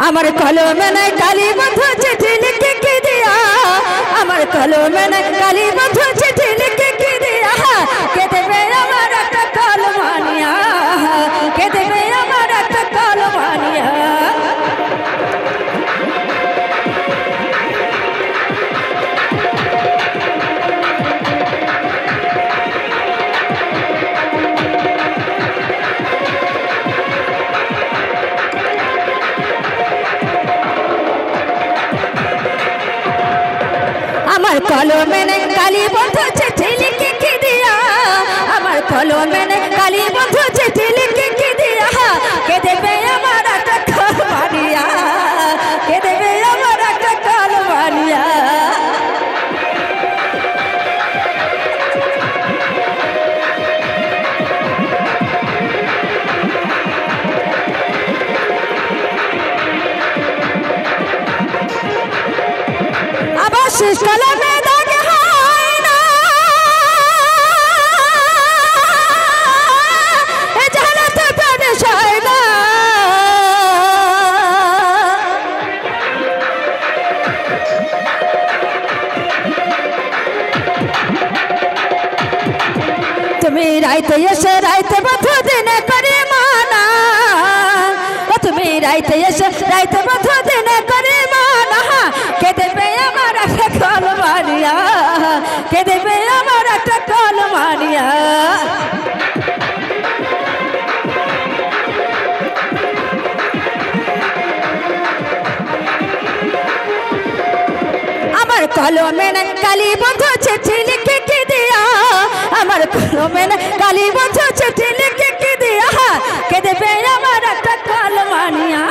আমার কলমে নাই কালি বন্ধু চিঠি লিখে কি দিয়া আমার কলমে নাই কালি বন্ধু চিঠি লিখে কি দিয়া কে দেবে আমার একটা কলমানিয়া কে দেবে আমার একটা কলমানিয়া আমার কলমে নাই কালি বন্ধু চিঠি লিখে কি দিয়া আমার কলমে নাই কালি বন্ধু চিঠি লিখে কি দিয়া কে দেবে আমার একটা কলমানিয়া কে দেবে আমার একটা কলমানিয়া আবার শেষ কলমে দাগ হয় না এ জানাতে প্রাণে সয় না তুমি রাইতে এসে রাইতে বন্ধু দিনে করে মানা তুমি রাইতে এসে রাইতে বন্ধু দিনে করে মানা কে দেবে আমার একটা কলমানিয়া কে দেবে আমার একটা কলমানিয়া আমার কলমে না কালি বন্ধু চিঠি লিখে কি দিয়া আমার কলমে না কালি বন্ধু চিঠি লিখে কি দিয়া কে দেবে আমার একটা কলমানিয়া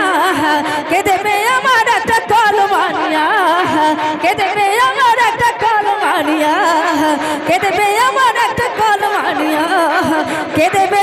কে দেবে আমার একটা কলমানিয়া কে দেবে আমার একটা কলমানিয়া কে দেবে আমার একটা কলমানিয়া কে দেবে